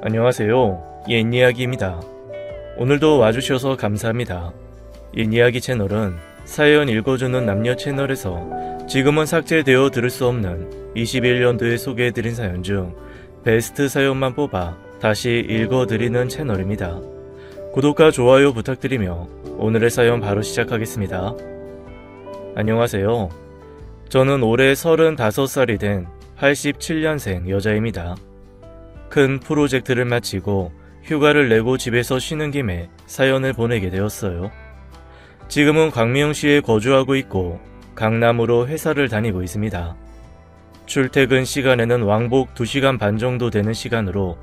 안녕하세요. 옛이야기입니다. 오늘도 와주셔서 감사합니다. 옛이야기 채널은 사연 읽어주는 남녀 채널에서 지금은 삭제되어 들을 수 없는 21년도에 소개해드린 사연 중 베스트 사연만 뽑아 다시 읽어드리는 채널입니다. 구독과 좋아요 부탁드리며 오늘의 사연 바로 시작하겠습니다. 안녕하세요. 저는 올해 35살이 된 87년생 여자입니다. 큰 프로젝트를 마치고 휴가를 내고 집에서 쉬는 김에 사연을 보내게 되었어요. 지금은 광명시에 거주하고 있고 강남으로 회사를 다니고 있습니다. 출퇴근 시간에는 왕복 2시간 반 정도 되는 시간으로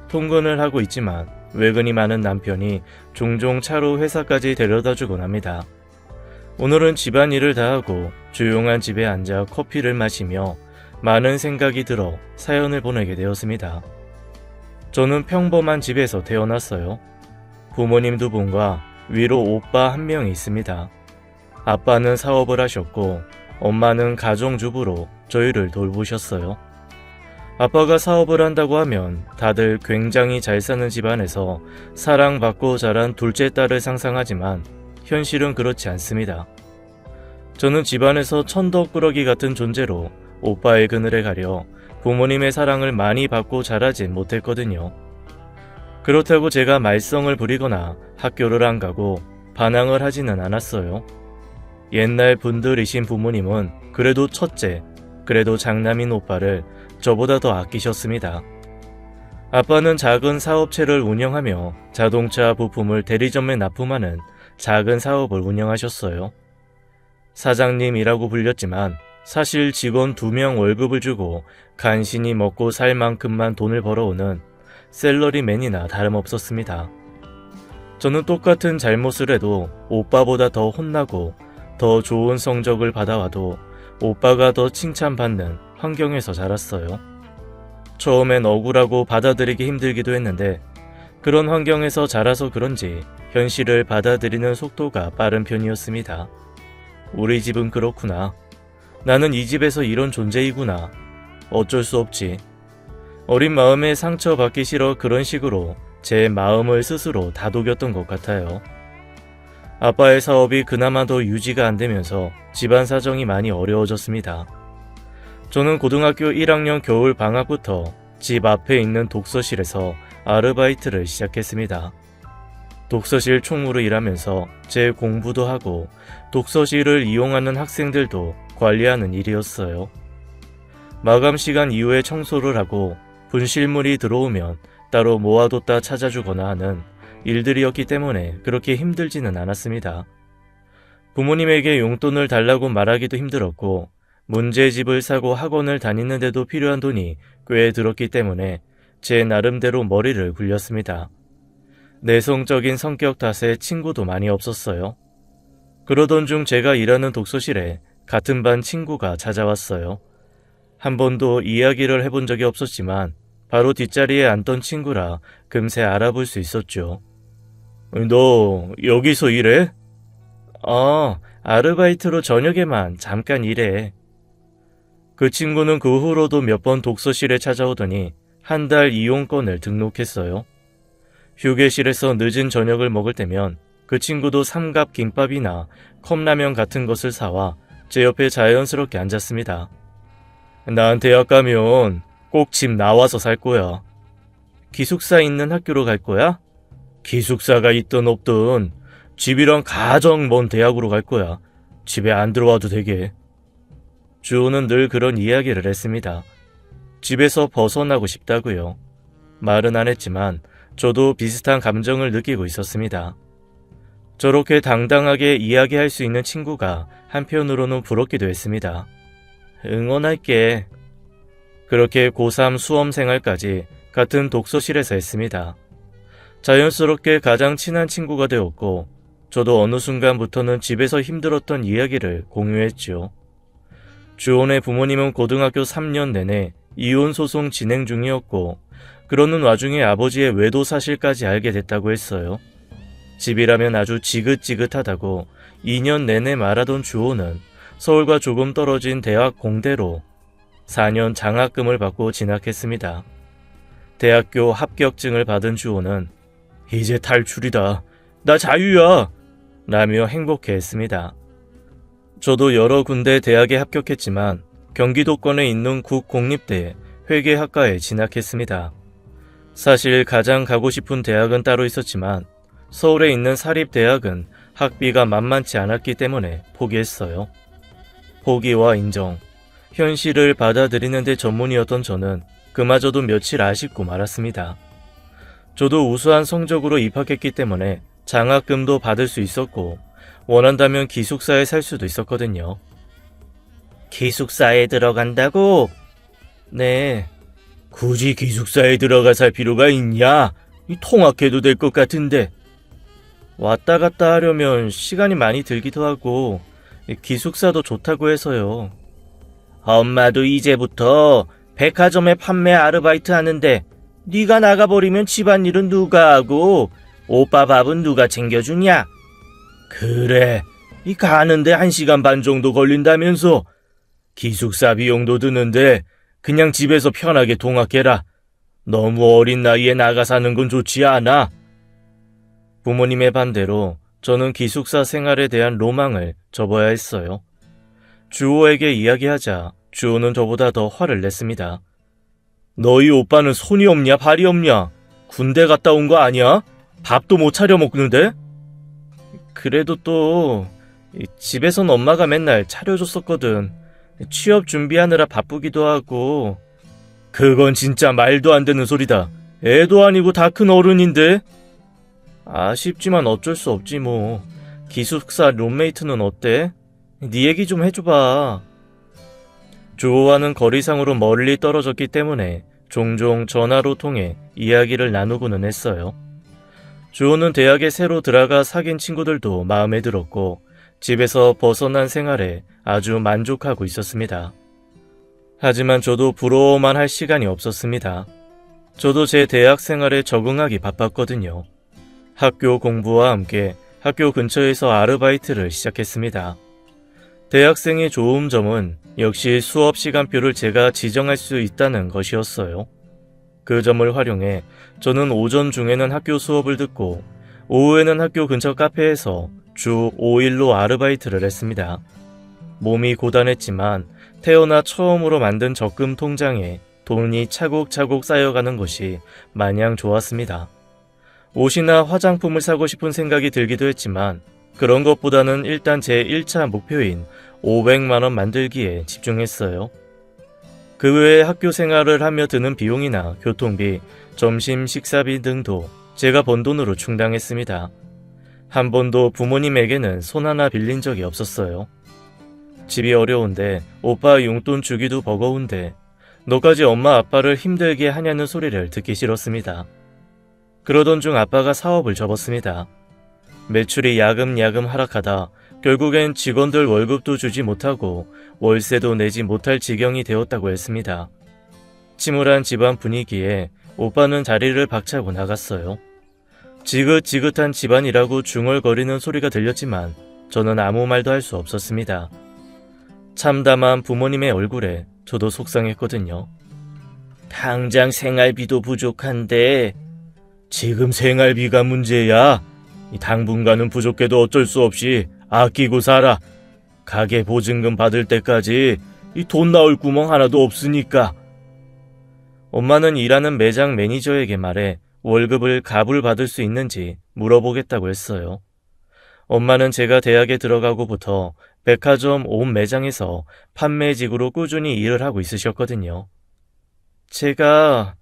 통근을 하고 있지만 외근이 많은 남편이 종종 차로 회사까지 데려다주곤 합니다. 오늘은 집안일을 다 하고 조용한 집에 앉아 커피를 마시며 많은 생각이 들어 사연을 보내게 되었습니다. 저는 평범한 집에서 태어났어요. 부모님 두 분과 위로 오빠 한 명이 있습니다. 아빠는 사업을 하셨고 엄마는 가정주부로 저희를 돌보셨어요. 아빠가 사업을 한다고 하면 다들 굉장히 잘 사는 집안에서 사랑받고 자란 둘째 딸을 상상하지만 현실은 그렇지 않습니다. 저는 집안에서 천덕꾸러기 같은 존재로 오빠의 그늘에 가려 부모님의 사랑을 많이 받고 자라진 못했거든요. 그렇다고 제가 말썽을 부리거나 학교를 안 가고 반항을 하지는 않았어요. 옛날 분들이신 부모님은 그래도 첫째, 그래도 장남인 오빠를 저보다 더 아끼셨습니다. 아빠는 작은 사업체를 운영하며 자동차 부품을 대리점에 납품하는 작은 사업을 운영하셨어요. 사장님이라고 불렸지만 사실 직원 2명 월급을 주고 간신히 먹고 살 만큼만 돈을 벌어오는 샐러리맨이나 다름없었습니다. 저는 똑같은 잘못을 해도 오빠보다 더 혼나고 더 좋은 성적을 받아와도 오빠가 더 칭찬받는 환경에서 자랐어요. 처음엔 억울하고 받아들이기 힘들기도 했는데 그런 환경에서 자라서 그런지 현실을 받아들이는 속도가 빠른 편이었습니다. 우리 집은 그렇구나. 나는 이 집에서 이런 존재이구나. 어쩔 수 없지. 어린 마음에 상처받기 싫어 그런 식으로 제 마음을 스스로 다독였던 것 같아요. 아빠의 사업이 그나마 더 유지가 안 되면서 집안 사정이 많이 어려워졌습니다. 저는 고등학교 1학년 겨울 방학부터 집 앞에 있는 독서실에서 아르바이트를 시작했습니다. 독서실 총무로 일하면서 제 공부도 하고 독서실을 이용하는 학생들도 관리하는 일이었어요. 마감 시간 이후에 청소를 하고 분실물이 들어오면 따로 모아뒀다 찾아주거나 하는 일들이었기 때문에 그렇게 힘들지는 않았습니다. 부모님에게 용돈을 달라고 말하기도 힘들었고 문제집을 사고 학원을 다니는데도 필요한 돈이 꽤 들었기 때문에 제 나름대로 머리를 굴렸습니다. 내성적인 성격 탓에 친구도 많이 없었어요. 그러던 중 제가 일하는 독서실에 같은 반 친구가 찾아왔어요. 한 번도 이야기를 해본 적이 없었지만 바로 뒷자리에 앉던 친구라 금세 알아볼 수 있었죠. 너 여기서 일해? 아르바이트로 저녁에만 잠깐 일해. 그 친구는 그 후로도 몇 번 독서실에 찾아오더니 한 달 이용권을 등록했어요. 휴게실에서 늦은 저녁을 먹을 때면 그 친구도 삼갑김밥이나 컵라면 같은 것을 사와 제 옆에 자연스럽게 앉았습니다. 난 대학 가면 꼭 집 나와서 살 거야. 기숙사 있는 학교로 갈 거야? 기숙사가 있든 없든 집이랑 가정 먼 대학으로 갈 거야. 집에 안 들어와도 되게. 주호는 늘 그런 이야기를 했습니다. 집에서 벗어나고 싶다고요. 말은 안 했지만 저도 비슷한 감정을 느끼고 있었습니다. 저렇게 당당하게 이야기할 수 있는 친구가 한편으로는 부럽기도 했습니다. 응원할게. 그렇게 고3 수험생활까지 같은 독서실에서 했습니다. 자연스럽게 가장 친한 친구가 되었고 저도 어느 순간부터는 집에서 힘들었던 이야기를 공유했죠. 주온의 부모님은 고등학교 3년 내내 이혼소송 진행 중이었고 그러는 와중에 아버지의 외도 사실까지 알게 됐다고 했어요. 집이라면 아주 지긋지긋하다고 2년 내내 말하던 주호는 서울과 조금 떨어진 대학 공대로 4년 장학금을 받고 진학했습니다. 대학교 합격증을 받은 주호는 이제 탈출이다. 나 자유야. 라며 행복해했습니다. 저도 여러 군데 대학에 합격했지만 경기도권에 있는 국공립대 회계학과에 진학했습니다. 사실 가장 가고 싶은 대학은 따로 있었지만 서울에 있는 사립대학은 학비가 만만치 않았기 때문에 포기했어요. 포기와 인정, 현실을 받아들이는 데 전문이었던 저는 그마저도 며칠 아쉽고 말았습니다. 저도 우수한 성적으로 입학했기 때문에 장학금도 받을 수 있었고 원한다면 기숙사에 살 수도 있었거든요. 기숙사에 들어간다고? 네. 굳이 기숙사에 들어가 살 필요가 있냐? 통학해도 될 것 같은데. 왔다 갔다 하려면 시간이 많이 들기도 하고 기숙사도 좋다고 해서요. 엄마도 이제부터 백화점에 판매 아르바이트 하는데 네가 나가버리면 집안일은 누가 하고 오빠 밥은 누가 챙겨주냐? 그래, 가는데 1시간 반 정도 걸린다면서. 기숙사 비용도 드는데 그냥 집에서 편하게 통학해라. 너무 어린 나이에 나가 사는 건 좋지 않아. 부모님의 반대로 저는 기숙사 생활에 대한 로망을 접어야 했어요. 주호에게 이야기하자 주호는 저보다 더 화를 냈습니다. 너희 오빠는 손이 없냐 발이 없냐? 군대 갔다 온 거 아니야? 밥도 못 차려 먹는데? 그래도 또 집에선 엄마가 맨날 차려줬었거든. 취업 준비하느라 바쁘기도 하고. 그건 진짜 말도 안 되는 소리다. 애도 아니고 다 큰 어른인데? 아쉽지만 어쩔 수 없지 뭐. 기숙사 룸메이트는 어때? 네 얘기 좀 해줘봐. 주호와는 거리상으로 멀리 떨어졌기 때문에 종종 전화로 통해 이야기를 나누고는 했어요. 주호는 대학에 새로 들어가 사귄 친구들도 마음에 들었고 집에서 벗어난 생활에 아주 만족하고 있었습니다. 하지만 저도 부러워만 할 시간이 없었습니다. 저도 제 대학 생활에 적응하기 바빴거든요. 학교 공부와 함께 학교 근처에서 아르바이트를 시작했습니다. 대학생의 좋은 점은 역시 수업 시간표를 제가 지정할 수 있다는 것이었어요. 그 점을 활용해 저는 오전 중에는 학교 수업을 듣고 오후에는 학교 근처 카페에서 주 5일로 아르바이트를 했습니다. 몸이 고단했지만 태어나 처음으로 만든 적금 통장에 돈이 차곡차곡 쌓여가는 것이 마냥 좋았습니다. 옷이나 화장품을 사고 싶은 생각이 들기도 했지만 그런 것보다는 일단 제 1차 목표인 500만 원 만들기에 집중했어요. 그 외에 학교 생활을 하며 드는 비용이나 교통비, 점심 식사비 등도 제가 번 돈으로 충당했습니다. 한 번도 부모님에게는 손 하나 빌린 적이 없었어요. 집이 어려운데 오빠 용돈 주기도 버거운데 너까지 엄마 아빠를 힘들게 하냐는 소리를 듣기 싫었습니다. 그러던 중 아빠가 사업을 접었습니다. 매출이 야금야금 하락하다 결국엔 직원들 월급도 주지 못하고 월세도 내지 못할 지경이 되었다고 했습니다. 침울한 집안 분위기에 오빠는 자리를 박차고 나갔어요. 지긋지긋한 집안이라고 중얼거리는 소리가 들렸지만 저는 아무 말도 할 수 없었습니다. 참담한 부모님의 얼굴에 저도 속상했거든요. 당장 생활비도 부족한데 지금 생활비가 문제야. 당분간은 부족해도 어쩔 수 없이 아끼고 살아. 가게 보증금 받을 때까지 돈 나올 구멍 하나도 없으니까. 엄마는 일하는 매장 매니저에게 말해 월급을 갑을 받을 수 있는지 물어보겠다고 했어요. 엄마는 제가 대학에 들어가고부터 백화점 온 매장에서 판매직으로 꾸준히 일을 하고 있으셨거든요. 제가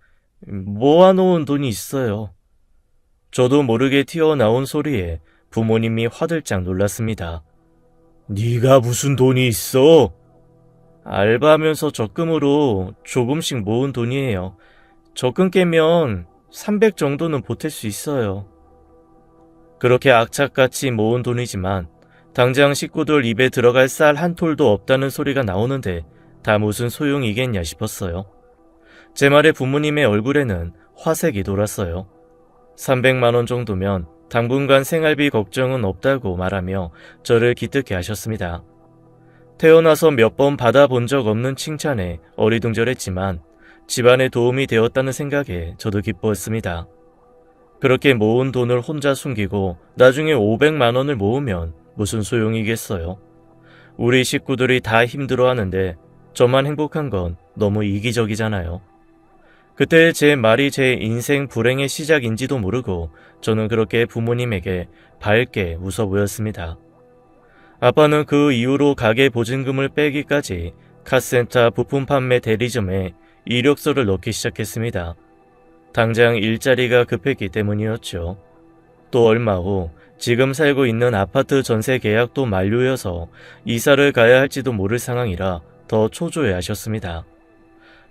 모아놓은 돈이 있어요. 저도 모르게 튀어나온 소리에 부모님이 화들짝 놀랐습니다. 네가 무슨 돈이 있어? 알바하면서 적금으로 조금씩 모은 돈이에요. 적금 깨면 300 정도는 보탤 수 있어요. 그렇게 악착같이 모은 돈이지만 당장 식구들 입에 들어갈 쌀 한 톨도 없다는 소리가 나오는데 다 무슨 소용이겠냐 싶었어요. 제 말에 부모님의 얼굴에는 화색이 돌았어요. 300만 원 정도면 당분간 생활비 걱정은 없다고 말하며 저를 기특해 하셨습니다. 태어나서 몇 번 받아본 적 없는 칭찬에 어리둥절했지만 집안에 도움이 되었다는 생각에 저도 기뻤습니다. 그렇게 모은 돈을 혼자 숨기고 나중에 500만 원을 모으면 무슨 소용이겠어요. 우리 식구들이 다 힘들어하는데 저만 행복한 건 너무 이기적이잖아요. 그때 제 말이 제 인생 불행의 시작인지도 모르고 저는 그렇게 부모님에게 밝게 웃어 보였습니다. 아빠는 그 이후로 가게 보증금을 빼기까지 카센터 부품 판매 대리점에 이력서를 넣기 시작했습니다. 당장 일자리가 급했기 때문이었죠. 또 얼마 후 지금 살고 있는 아파트 전세 계약도 만료여서 이사를 가야 할지도 모를 상황이라 더 초조해 하셨습니다.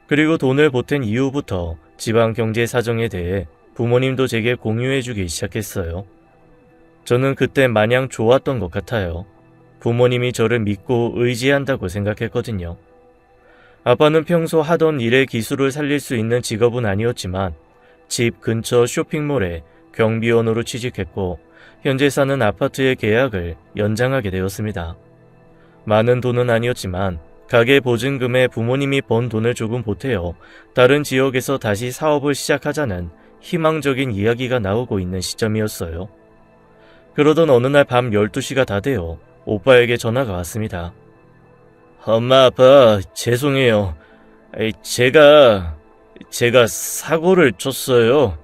그리고 돈을 보탠 이후부터 집안 경제 사정에 대해 부모님도 제게 공유해주기 시작했어요. 저는 그때 마냥 좋았던 것 같아요. 부모님이 저를 믿고 의지한다고 생각했거든요. 아빠는 평소 하던 일의 기술을 살릴 수 있는 직업은 아니었지만 집 근처 쇼핑몰에 경비원으로 취직했고 현재 사는 아파트의 계약을 연장하게 되었습니다. 많은 돈은 아니었지만 가게 보증금에 부모님이 번 돈을 조금 보태어 다른 지역에서 다시 사업을 시작하자는 희망적인 이야기가 나오고 있는 시점이었어요. 그러던 어느 날 밤 12시가 다 되어 오빠에게 전화가 왔습니다. 엄마, 아빠, 죄송해요. 제가 사고를 쳤어요.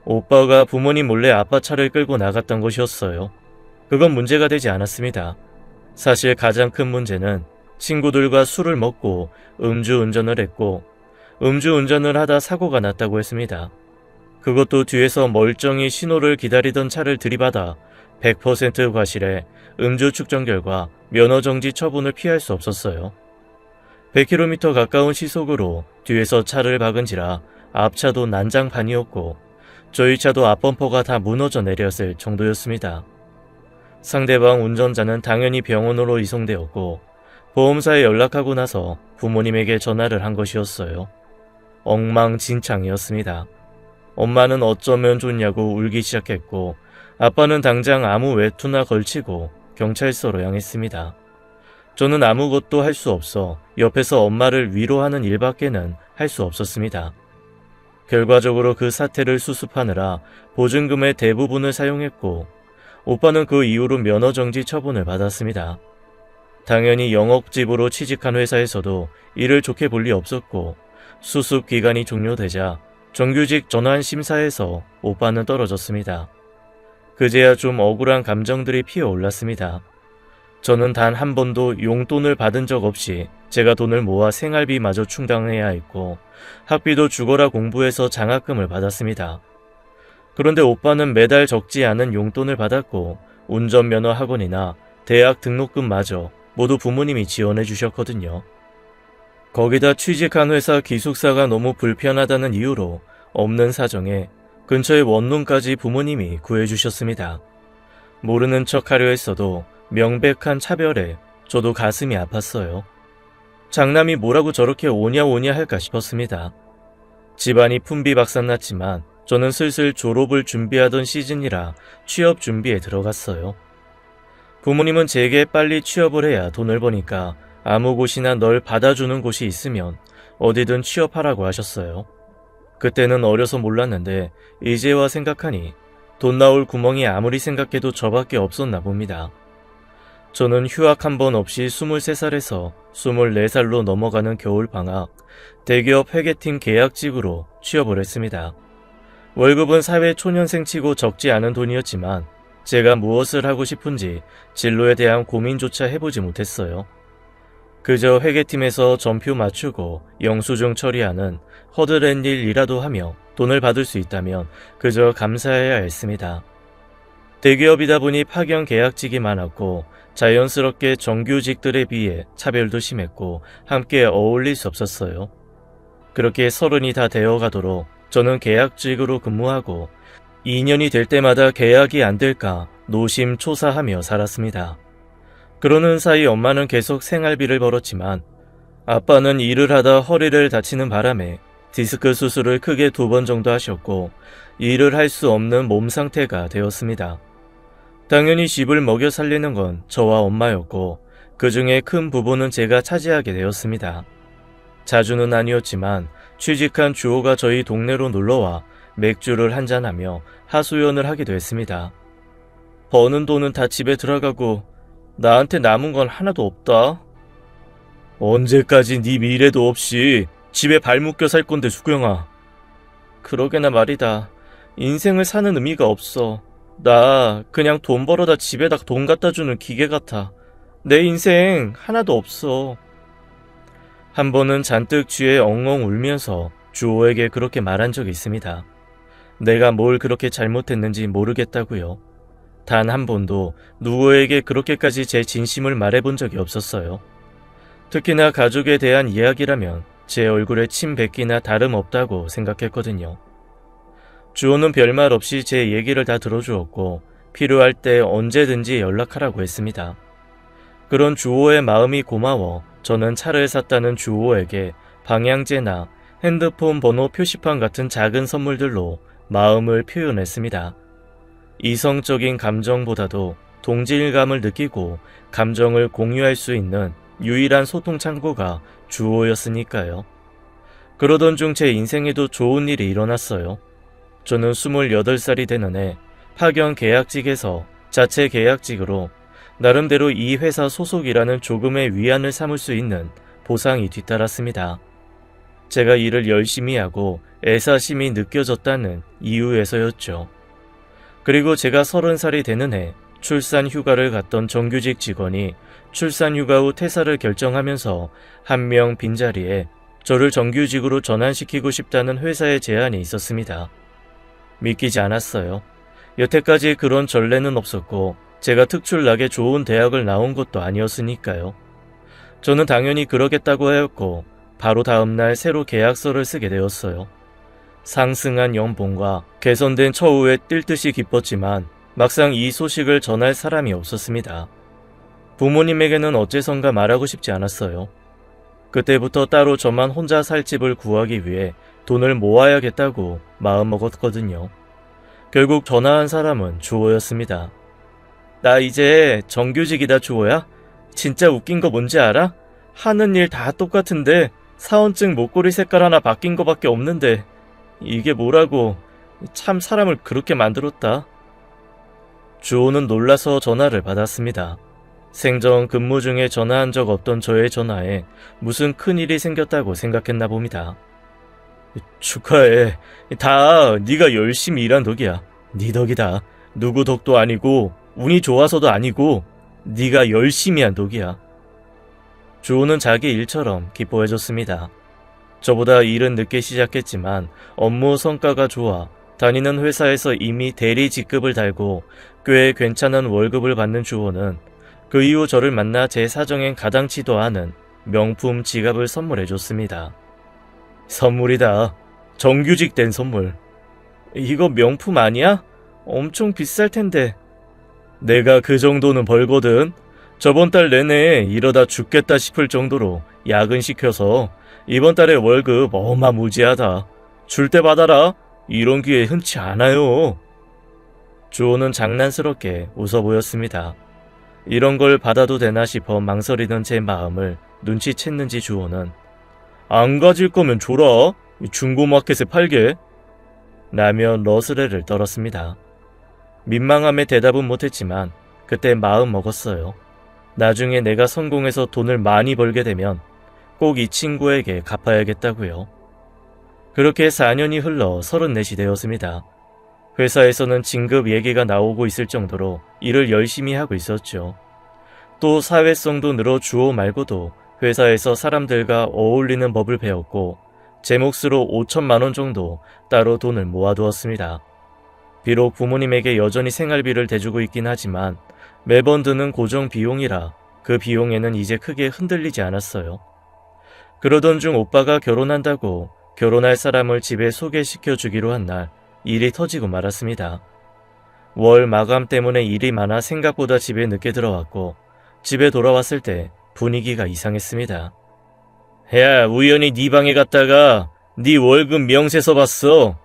오빠가 부모님 몰래 아빠 차를 끌고 나갔던 것이었어요. 그건 문제가 되지 않았습니다. 사실 가장 큰 문제는 친구들과 술을 먹고 음주운전을 했고 음주운전을 하다 사고가 났다고 했습니다. 그것도 뒤에서 멀쩡히 신호를 기다리던 차를 들이받아 100% 과실에 음주 측정 결과 면허정지 처분을 피할 수 없었어요. 100km 가까운 시속으로 뒤에서 차를 박은지라 앞차도 난장판이었고 저희 차도 앞범퍼가 다 무너져 내렸을 정도였습니다. 상대방 운전자는 당연히 병원으로 이송되었고 보험사에 연락하고 나서 부모님에게 전화를 한 것이었어요. 엉망진창이었습니다. 엄마는 어쩌면 좋냐고 울기 시작했고 아빠는 당장 아무 외투나 걸치고 경찰서로 향했습니다. 저는 아무것도 할 수 없어 옆에서 엄마를 위로하는 일밖에는 할 수 없었습니다. 결과적으로 그 사태를 수습하느라 보증금의 대부분을 사용했고 오빠는 그 이후로 면허정지 처분을 받았습니다. 당연히 영업집으로 취직한 회사에서도 이를 좋게 볼 리 없었고 수습 기간이 종료되자 정규직 전환 심사에서 오빠는 떨어졌습니다. 그제야 좀 억울한 감정들이 피어올랐습니다. 저는 단 한 번도 용돈을 받은 적 없이 제가 돈을 모아 생활비마저 충당해야 했고 학비도 죽어라 공부해서 장학금을 받았습니다. 그런데 오빠는 매달 적지 않은 용돈을 받았고 운전면허 학원이나 대학 등록금마저 모두 부모님이 지원해 주셨거든요. 거기다 취직한 회사 기숙사가 너무 불편하다는 이유로 없는 사정에 근처의 원룸까지 부모님이 구해주셨습니다. 모르는 척 하려 했어도 명백한 차별에 저도 가슴이 아팠어요. 장남이 뭐라고 저렇게 오냐 할까 싶었습니다. 집안이 풍비박산났지만 저는 슬슬 졸업을 준비하던 시즌이라 취업 준비에 들어갔어요. 부모님은 제게 빨리 취업을 해야 돈을 버니까 아무 곳이나 널 받아주는 곳이 있으면 어디든 취업하라고 하셨어요. 그때는 어려서 몰랐는데 이제와 생각하니 돈 나올 구멍이 아무리 생각해도 저밖에 없었나 봅니다. 저는 휴학 한 번 없이 23살에서 24살로 넘어가는 겨울방학 대기업 회계팀 계약직으로 취업을 했습니다. 월급은 사회 초년생치고 적지 않은 돈이었지만 제가 무엇을 하고 싶은지 진로에 대한 고민조차 해보지 못했어요. 그저 회계팀에서 전표 맞추고 영수증 처리하는 허드렛 일이라도 하며 돈을 받을 수 있다면 그저 감사해야 했습니다. 대기업이다 보니 파견 계약직이 많았고 자연스럽게 정규직들에 비해 차별도 심했고 함께 어울릴 수 없었어요. 그렇게 30이 다 되어가도록 저는 계약직으로 근무하고 2년이 될 때마다 계약이 안 될까 노심초사하며 살았습니다. 그러는 사이 엄마는 계속 생활비를 벌었지만 아빠는 일을 하다 허리를 다치는 바람에 디스크 수술을 크게 2번 정도 하셨고 일을 할 수 없는 몸 상태가 되었습니다. 당연히 집을 먹여 살리는 건 저와 엄마였고 그 중에 큰 부분은 제가 차지하게 되었습니다. 자주는 아니었지만 취직한 주호가 저희 동네로 놀러와 맥주를 한잔하며 하소연을 하기도 했습니다. 버는 돈은 다 집에 들어가고 나한테 남은 건 하나도 없다. 언제까지 네 미래도 없이 집에 발 묶여 살 건데 수경아. 그러게나 말이다. 인생을 사는 의미가 없어. 나 그냥 돈 벌어다 집에다 돈 갖다 주는 기계 같아. 내 인생 하나도 없어. 한 번은 잔뜩 취해 엉엉 울면서 주호에게 그렇게 말한 적이 있습니다. 내가 뭘 그렇게 잘못했는지 모르겠다고요. 단 한 번도 누구에게 그렇게까지 제 진심을 말해본 적이 없었어요. 특히나 가족에 대한 이야기라면 제 얼굴에 침 뱉기나 다름없다고 생각했거든요. 주호는 별말 없이 제 얘기를 다 들어주었고 필요할 때 언제든지 연락하라고 했습니다. 그런 주호의 마음이 고마워 저는 차를 샀다는 주호에게 방향제나 핸드폰 번호 표시판 같은 작은 선물들로 마음을 표현했습니다. 이성적인 감정보다도 동질감을 느끼고 감정을 공유할 수 있는 유일한 소통 창구가 주호였으니까요. 그러던 중 제 인생에도 좋은 일이 일어났어요. 저는 28살이 되는 해 파견 계약직에서 자체 계약직으로 나름대로 이 회사 소속이라는 조금의 위안을 삼을 수 있는 보상이 뒤따랐습니다. 제가 일을 열심히 하고 애사심이 느껴졌다는 이유에서였죠. 그리고 제가 30살이 되는 해 출산 휴가를 갔던 정규직 직원이 출산 휴가 후 퇴사를 결정하면서 한 명 빈자리에 저를 정규직으로 전환시키고 싶다는 회사의 제안이 있었습니다. 믿기지 않았어요. 여태까지 그런 전례는 없었고 제가 특출나게 좋은 대학을 나온 것도 아니었으니까요. 저는 당연히 그러겠다고 하였고 바로 다음날 새로 계약서를 쓰게 되었어요. 상승한 연봉과 개선된 처우에 뛸 듯이 기뻤지만 막상 이 소식을 전할 사람이 없었습니다. 부모님에게는 어째선가 말하고 싶지 않았어요. 그때부터 따로 저만 혼자 살 집을 구하기 위해 돈을 모아야겠다고 마음먹었거든요. 결국 전화한 사람은 주호였습니다. 나 이제 정규직이다 주호야? 진짜 웃긴 거 뭔지 알아? 하는 일 다 똑같은데 사원증 목걸이 색깔 하나 바뀐 거밖에 없는데 이게 뭐라고. 참 사람을 그렇게 만들었다. 주호는 놀라서 전화를 받았습니다. 생전 근무 중에 전화한 적 없던 저의 전화에 무슨 큰일이 생겼다고 생각했나 봅니다. 축하해. 다 네가 열심히 일한 덕이야. 네 덕이다. 누구 덕도 아니고 운이 좋아서도 아니고 네가 열심히 한 덕이야. 주호는 자기 일처럼 기뻐해줬습니다. 저보다 일은 늦게 시작했지만 업무 성과가 좋아 다니는 회사에서 이미 대리 직급을 달고 꽤 괜찮은 월급을 받는 주호는 그 이후 저를 만나 제 사정엔 가당치도 않은 명품 지갑을 선물해줬습니다. 선물이다. 정규직 된 선물. 이거 명품 아니야? 엄청 비쌀 텐데. 내가 그 정도는 벌거든. 저번 달 내내 이러다 죽겠다 싶을 정도로 야근시켜서 이번 달에 월급 어마무지하다. 줄 때 받아라. 이런 기회 흔치 않아요. 주호는 장난스럽게 웃어 보였습니다. 이런 걸 받아도 되나 싶어 망설이던 제 마음을 눈치챘는지 주호는 안 가질 거면 줘라. 중고마켓에 팔게. 라며 러스레를 떨었습니다. 민망함에 대답은 못했지만 그때 마음 먹었어요. 나중에 내가 성공해서 돈을 많이 벌게 되면 꼭 이 친구에게 갚아야겠다고요. 그렇게 4년이 흘러 34이 되었습니다. 회사에서는 진급 얘기가 나오고 있을 정도로 일을 열심히 하고 있었죠. 또 사회성도 늘어 주호 말고도 회사에서 사람들과 어울리는 법을 배웠고 제 몫으로 5천만 원 정도 따로 돈을 모아두었습니다. 비록 부모님에게 여전히 생활비를 대주고 있긴 하지만 매번 드는 고정 비용이라 그 비용에는 이제 크게 흔들리지 않았어요. 그러던 중 오빠가 결혼한다고 결혼할 사람을 집에 소개시켜 주기로 한 날 일이 터지고 말았습니다. 월 마감 때문에 일이 많아 생각보다 집에 늦게 들어왔고 집에 돌아왔을 때 분위기가 이상했습니다. 야, 우연히 네 방에 갔다가 네 월급 명세서 봤어.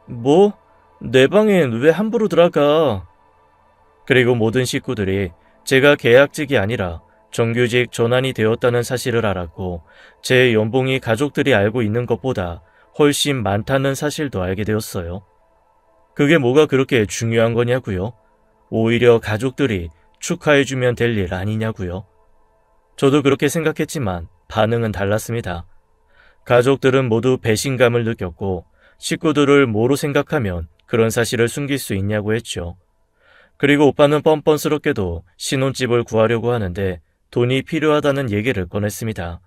뭐? 내 방엔 왜 함부로 들어가? 그리고 모든 식구들이 제가 계약직이 아니라 정규직 전환이 되었다는 사실을 알았고 제 연봉이 가족들이 알고 있는 것보다 훨씬 많다는 사실도 알게 되었어요. 그게 뭐가 그렇게 중요한 거냐고요? 오히려 가족들이 축하해주면 될 일 아니냐고요? 저도 그렇게 생각했지만 반응은 달랐습니다. 가족들은 모두 배신감을 느꼈고 식구들을 뭐로 생각하면 그런 사실을 숨길 수 있냐고 했죠. 그리고 오빠는 뻔뻔스럽게도 신혼집을 구하려고 하는데 돈이 필요하다는 얘기를 꺼냈습니다.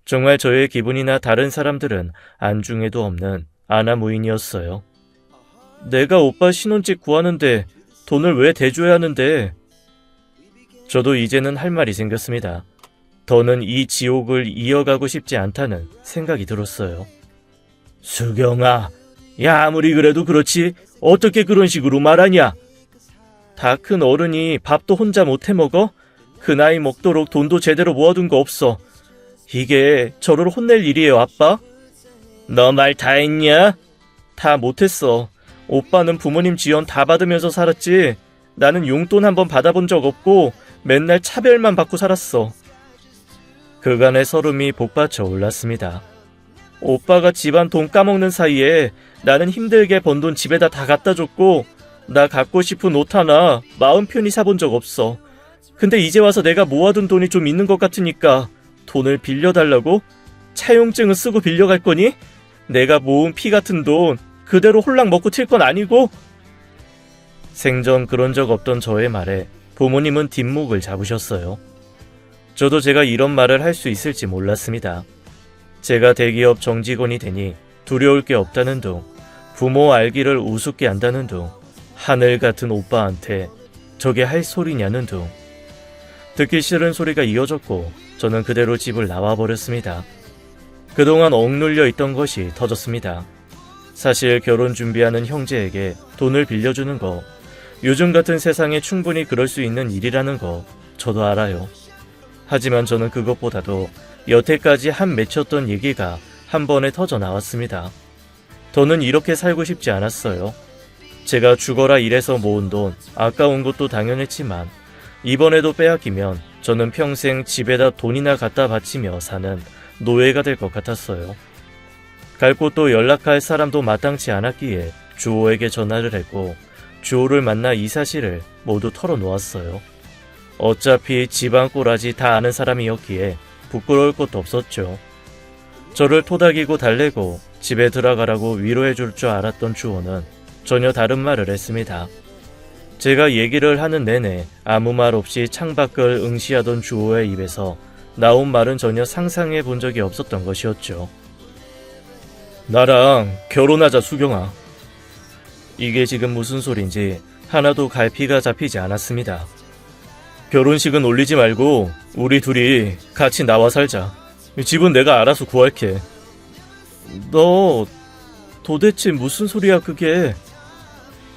정말 저의 기분이나 다른 사람들은 안중에도 없는 아나무인이었어요. 내가 오빠 신혼집 구하는데 돈을 왜 대줘야 하는데? 저도 이제는 할 말이 생겼습니다. 더는 이 지옥을 이어가고 싶지 않다는 생각이 들었어요. 수경아, 야 아무리 그래도 그렇지 어떻게 그런 식으로 말하냐? 다 큰 어른이 밥도 혼자 못 해먹어? 그 나이 먹도록 돈도 제대로 모아둔 거 없어. 이게 저를 혼낼 일이에요, 아빠? 너 말 다 했냐? 다 못했어. 오빠는 부모님 지원 다 받으면서 살았지. 나는 용돈 한번 받아본 적 없고 맨날 차별만 받고 살았어. 그간의 서름이 복받쳐 올랐습니다. 오빠가 집안 돈 까먹는 사이에 나는 힘들게 번 돈 집에다 다 갖다 줬고 나 갖고 싶은 옷 하나 마음 편히 사본 적 없어. 근데 이제 와서 내가 모아둔 돈이 좀 있는 것 같으니까 돈을 빌려달라고? 차용증은 쓰고 빌려갈 거니? 내가 모은 피 같은 돈 그대로 홀랑 먹고 튈 건 아니고? 생전 그런 적 없던 저의 말에 부모님은 뒷목을 잡으셨어요. 저도 제가 이런 말을 할 수 있을지 몰랐습니다. 제가 대기업 정직원이 되니 두려울 게 없다는 둥, 부모 알기를 우습게 한다는 둥, 하늘 같은 오빠한테 저게 할 소리냐는 둥. 듣기 싫은 소리가 이어졌고 저는 그대로 집을 나와버렸습니다. 그동안 억눌려 있던 것이 터졌습니다. 사실 결혼 준비하는 형제에게 돈을 빌려주는 거, 요즘 같은 세상에 충분히 그럴 수 있는 일이라는 거 저도 알아요. 하지만 저는 그것보다도 여태까지 한 맺혔던 얘기가 한 번에 터져 나왔습니다. 더는 이렇게 살고 싶지 않았어요. 제가 죽어라 일해서 모은 돈 아까운 것도 당연했지만 이번에도 빼앗기면 저는 평생 집에다 돈이나 갖다 바치며 사는 노예가 될 것 같았어요. 갈 곳도 연락할 사람도 마땅치 않았기에 주호에게 전화를 했고 주호를 만나 이 사실을 모두 털어놓았어요. 어차피 집안 꼬라지 다 아는 사람이었기에 부끄러울 것도 없었죠. 저를 토닥이고 달래고 집에 들어가라고 위로해줄 줄 알았던 주호는 전혀 다른 말을 했습니다. 제가 얘기를 하는 내내 아무 말 없이 창밖을 응시하던 주호의 입에서 나온 말은 전혀 상상해 본 적이 없었던 것이었죠. 나랑 결혼하자, 수경아. 이게 지금 무슨 소린지 하나도 갈피가 잡히지 않았습니다. 결혼식은 올리지 말고 우리 둘이 같이 나와 살자. 집은 내가 알아서 구할게. 너 도대체 무슨 소리야 그게?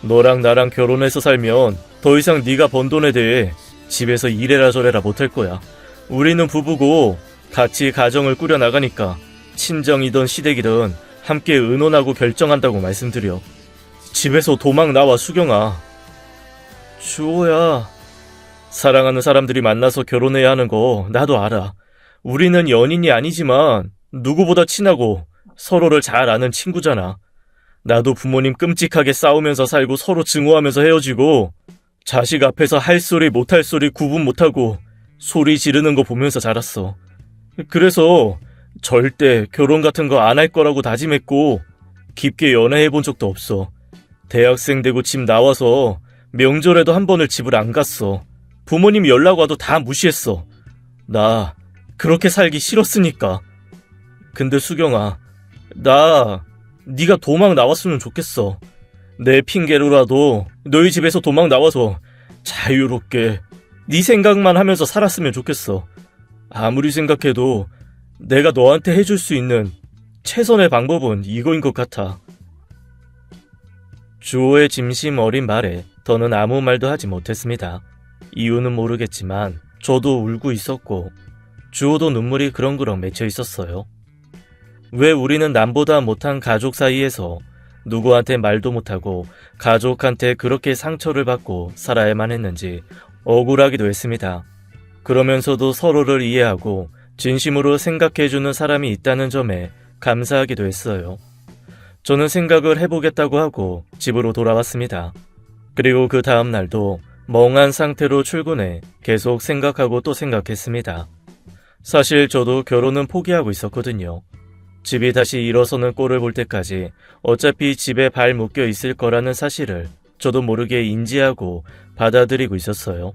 너랑 나랑 결혼해서 살면 더 이상 네가 번 돈에 대해 집에서 이래라 저래라 못할 거야. 우리는 부부고 같이 가정을 꾸려나가니까 친정이든 시댁이든 함께 의논하고 결정한다고 말씀드려. 집에서 도망 나와, 수경아. 주호야, 사랑하는 사람들이 만나서 결혼해야 하는 거 나도 알아. 우리는 연인이 아니지만 누구보다 친하고 서로를 잘 아는 친구잖아. 나도 부모님 끔찍하게 싸우면서 살고 서로 증오하면서 헤어지고 자식 앞에서 할 소리 못할 소리 구분 못하고 소리 지르는 거 보면서 자랐어. 그래서 절대 결혼 같은 거 안 할 거라고 다짐했고 깊게 연애해본 적도 없어. 대학생 되고 집 나와서 명절에도 한 번을 집을 안 갔어. 부모님 연락 와도 다 무시했어. 나 그렇게 살기 싫었으니까. 근데 수경아, 나 네가 도망 나왔으면 좋겠어. 내 핑계로라도 너희 집에서 도망 나와서 자유롭게 네 생각만 하면서 살았으면 좋겠어. 아무리 생각해도 내가 너한테 해줄 수 있는 최선의 방법은 이거인 것 같아. 주호의 진심 어린 말에 더는 아무 말도 하지 못했습니다. 이유는 모르겠지만 저도 울고 있었고 주호도 눈물이 그렁그렁 맺혀 있었어요. 왜 우리는 남보다 못한 가족 사이에서 누구한테 말도 못하고 가족한테 그렇게 상처를 받고 살아야만 했는지 억울하기도 했습니다. 그러면서도 서로를 이해하고 진심으로 생각해주는 사람이 있다는 점에 감사하기도 했어요. 저는 생각을 해보겠다고 하고 집으로 돌아왔습니다. 그리고 그 다음 날도 멍한 상태로 출근해 계속 생각하고 또 생각했습니다. 사실 저도 결혼은 포기하고 있었거든요. 집이 다시 일어서는 꼴을 볼 때까지 어차피 집에 발 묶여 있을 거라는 사실을 저도 모르게 인지하고 받아들이고 있었어요.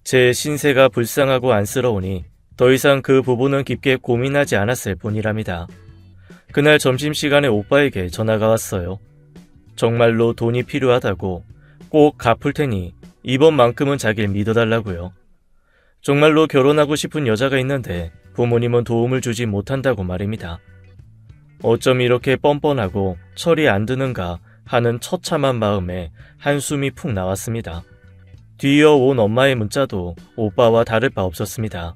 제 신세가 불쌍하고 안쓰러우니 더 이상 그 부분은 깊게 고민하지 않았을 뿐이랍니다. 그날 점심시간에 오빠에게 전화가 왔어요. 정말로 돈이 필요하다고 꼭 갚을 테니 이번만큼은 자기를 믿어달라고요. 정말로 결혼하고 싶은 여자가 있는데 부모님은 도움을 주지 못한다고 말입니다. 어쩜 이렇게 뻔뻔하고 철이 안 드는가 하는 처참한 마음에 한숨이 푹 나왔습니다. 뒤이어 온 엄마의 문자도 오빠와 다를 바 없었습니다.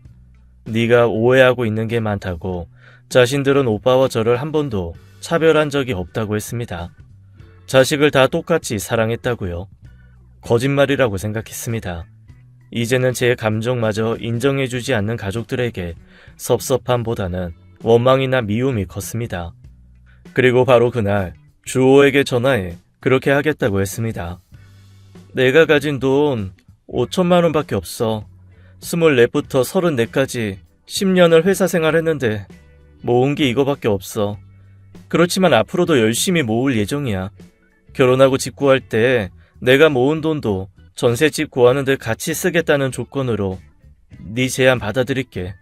네가 오해하고 있는 게 많다고 자신들은 오빠와 저를 한 번도 차별한 적이 없다고 했습니다. 자식을 다 똑같이 사랑했다고요. 거짓말이라고 생각했습니다. 이제는 제 감정마저 인정해주지 않는 가족들에게 섭섭함보다는 원망이나 미움이 컸습니다. 그리고 바로 그날 주호에게 전화해 그렇게 하겠다고 했습니다. 내가 가진 돈 5천만 원밖에 없어. 24부터 34까지 10년을 회사 생활했는데 모은 게 이거밖에 없어. 그렇지만 앞으로도 열심히 모을 예정이야. 결혼하고 집 구할 때 내가 모은 돈도 전셋집 구하는데 같이 쓰겠다는 조건으로 네 제안 받아들일게.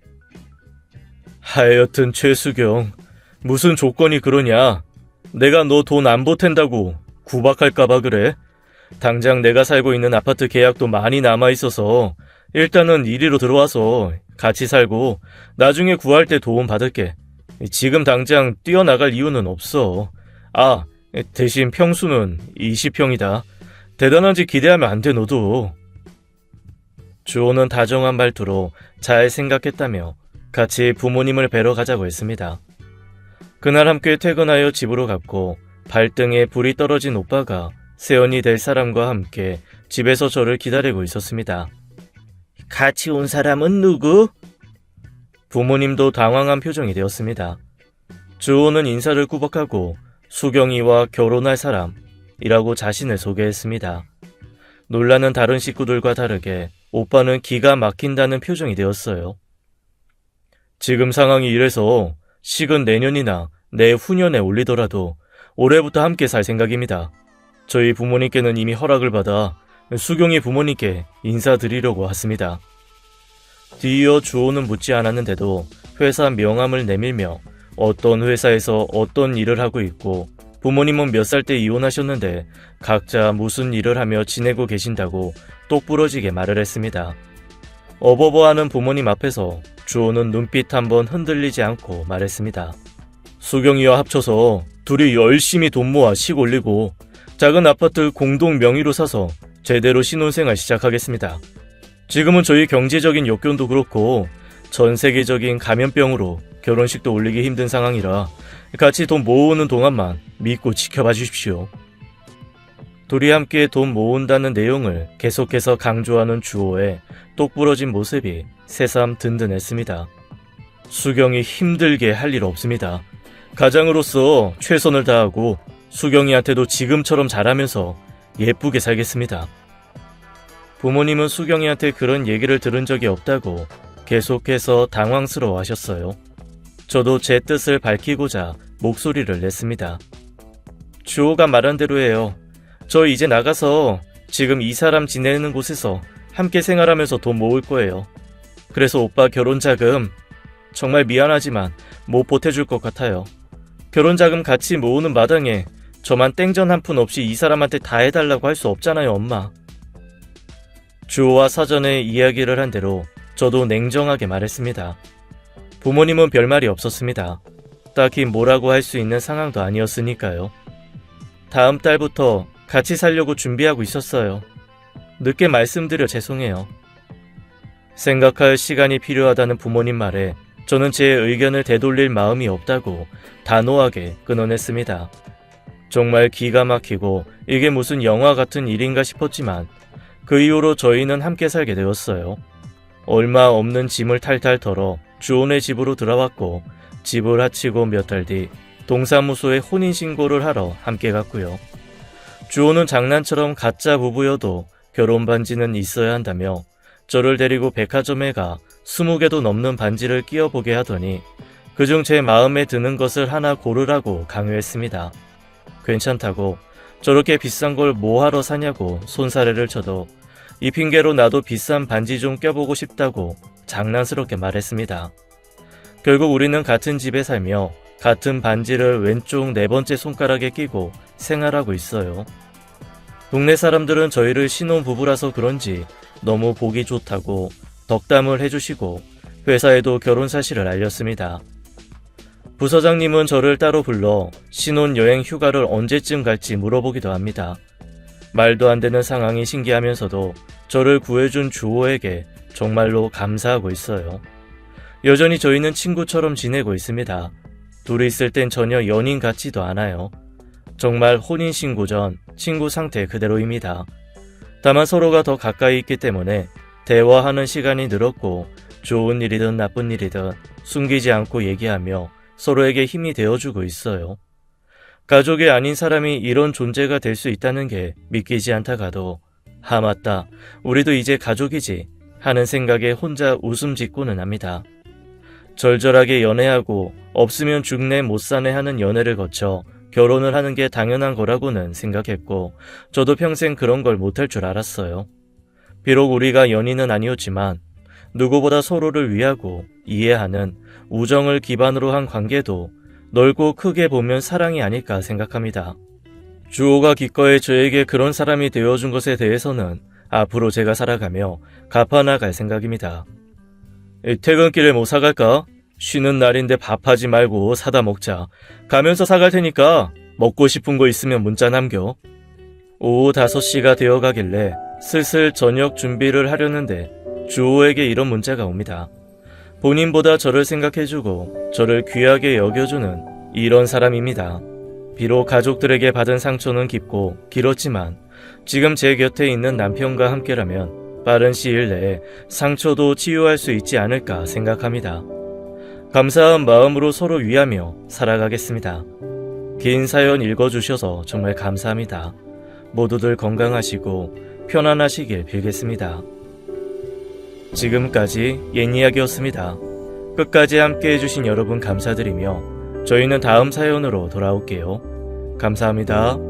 하여튼 최수경, 무슨 조건이 그러냐? 내가 너 돈 안 보탠다고 구박할까봐 그래? 당장 내가 살고 있는 아파트 계약도 많이 남아있어서 일단은 이리로 들어와서 같이 살고 나중에 구할 때 도움 받을게. 지금 당장 뛰어나갈 이유는 없어. 아, 대신 평수는 20평이다. 대단한지 기대하면 안 돼 너도. 주호는 다정한 말투로 잘 생각했다며 같이 부모님을 뵈러 가자고 했습니다. 그날 함께 퇴근하여 집으로 갔고 발등에 불이 떨어진 오빠가 세연이 될 사람과 함께 집에서 저를 기다리고 있었습니다. 같이 온 사람은 누구? 부모님도 당황한 표정이 되었습니다. 주호는 인사를 꾸벅하고 수경이와 결혼할 사람이라고 자신을 소개했습니다. 놀라는 다른 식구들과 다르게 오빠는 기가 막힌다는 표정이 되었어요. 지금 상황이 이래서 식은 내년이나 내후년에 올리더라도 올해부터 함께 살 생각입니다. 저희 부모님께는 이미 허락을 받아 수경이 부모님께 인사드리려고 왔습니다. 뒤이어 주호는 묻지 않았는데도 회사 명함을 내밀며 어떤 회사에서 어떤 일을 하고 있고 부모님은 몇 살 때 이혼하셨는데 각자 무슨 일을 하며 지내고 계신다고 똑부러지게 말을 했습니다. 어버버하는 부모님 앞에서 주호는 눈빛 한번 흔들리지 않고 말했습니다. 수경이와 합쳐서 둘이 열심히 돈 모아 식 올리고 작은 아파트 공동 명의로 사서 제대로 신혼생활 시작하겠습니다. 지금은 저희 경제적인 여건도 그렇고 전 세계적인 감염병으로 결혼식도 올리기 힘든 상황이라 같이 돈 모으는 동안만 믿고 지켜봐 주십시오. 둘이 함께 돈 모은다는 내용을 계속해서 강조하는 주호의 똑부러진 모습이 새삼 든든했습니다. 수경이 힘들게 할 일 없습니다. 가장으로서 최선을 다하고 수경이한테도 지금처럼 잘하면서 예쁘게 살겠습니다. 부모님은 수경이한테 그런 얘기를 들은 적이 없다고 계속해서 당황스러워 하셨어요. 저도 제 뜻을 밝히고자 목소리를 냈습니다. 주호가 말한 대로 해요. 저 이제 나가서 지금 이 사람 지내는 곳에서 함께 생활하면서 돈 모을 거예요. 그래서 오빠 결혼자금 정말 미안하지만 못 보태줄 것 같아요. 결혼자금 같이 모으는 마당에 저만 땡전 한 푼 없이 이 사람한테 다 해달라고 할 수 없잖아요, 엄마. 주호와 사전에 이야기를 한 대로 저도 냉정하게 말했습니다. 부모님은 별말이 없었습니다. 딱히 뭐라고 할 수 있는 상황도 아니었으니까요. 다음 달부터 같이 살려고 준비하고 있었어요. 늦게 말씀드려 죄송해요. 생각할 시간이 필요하다는 부모님 말에 저는 제 의견을 되돌릴 마음이 없다고 단호하게 끊어냈습니다. 정말 기가 막히고 이게 무슨 영화 같은 일인가 싶었지만 그 이후로 저희는 함께 살게 되었어요. 얼마 없는 짐을 탈탈 털어 주온의 집으로 들어왔고 집을 하치고 몇 달 뒤 동사무소에 혼인신고를 하러 함께 갔고요. 주호는 장난처럼 가짜 부부여도 결혼 반지는 있어야 한다며 저를 데리고 백화점에 가 20개도 넘는 반지를 끼워보게 하더니 그중 제 마음에 드는 것을 하나 고르라고 강요했습니다. 괜찮다고 저렇게 비싼 걸 뭐하러 사냐고 손사래를 쳐도 이 핑계로 나도 비싼 반지 좀 껴보고 싶다고 장난스럽게 말했습니다. 결국 우리는 같은 집에 살며 같은 반지를 왼쪽 4번째 손가락에 끼고 생활하고 있어요. 동네 사람들은 저희를 신혼부부라서 그런지 너무 보기 좋다고 덕담을 해주시고 회사에도 결혼 사실을 알렸습니다. 부서장님은 저를 따로 불러 신혼여행 휴가를 언제쯤 갈지 물어보기도 합니다. 말도 안 되는 상황이 신기하면서도 저를 구해준 주호에게 정말로 감사하고 있어요. 여전히 저희는 친구처럼 지내고 있습니다. 둘이 있을 땐 전혀 연인 같지도 않아요. 정말 혼인신고 전 친구 상태 그대로입니다. 다만 서로가 더 가까이 있기 때문에 대화하는 시간이 늘었고 좋은 일이든 나쁜 일이든 숨기지 않고 얘기하며 서로에게 힘이 되어주고 있어요. 가족이 아닌 사람이 이런 존재가 될 수 있다는 게 믿기지 않다가도 맞다, 우리도 이제 가족이지 하는 생각에 혼자 웃음 짓고는 합니다. 절절하게 연애하고 없으면 죽네 못 사네 하는 연애를 거쳐 결혼을 하는 게 당연한 거라고는 생각했고 저도 평생 그런 걸 못할 줄 알았어요. 비록 우리가 연인은 아니었지만 누구보다 서로를 위하고 이해하는 우정을 기반으로 한 관계도 넓고 크게 보면 사랑이 아닐까 생각합니다. 주호가 기꺼이 저에게 그런 사람이 되어준 것에 대해서는 앞으로 제가 살아가며 갚아나갈 생각입니다. 퇴근길에 뭐 사갈까? 쉬는 날인데 밥하지 말고 사다 먹자. 가면서 사갈 테니까 먹고 싶은 거 있으면 문자 남겨. 오후 5시가 되어가길래 슬슬 저녁 준비를 하려는데 주호에게 이런 문자가 옵니다. 본인보다 저를 생각해주고 저를 귀하게 여겨주는 이런 사람입니다. 비록 가족들에게 받은 상처는 깊고 길었지만 지금 제 곁에 있는 남편과 함께라면 빠른 시일 내에 상처도 치유할 수 있지 않을까 생각합니다. 감사한 마음으로 서로 위하며 살아가겠습니다. 긴 사연 읽어주셔서 정말 감사합니다. 모두들 건강하시고 편안하시길 빌겠습니다. 지금까지 옛이야기였습니다. 끝까지 함께 해주신 여러분 감사드리며 저희는 다음 사연으로 돌아올게요. 감사합니다.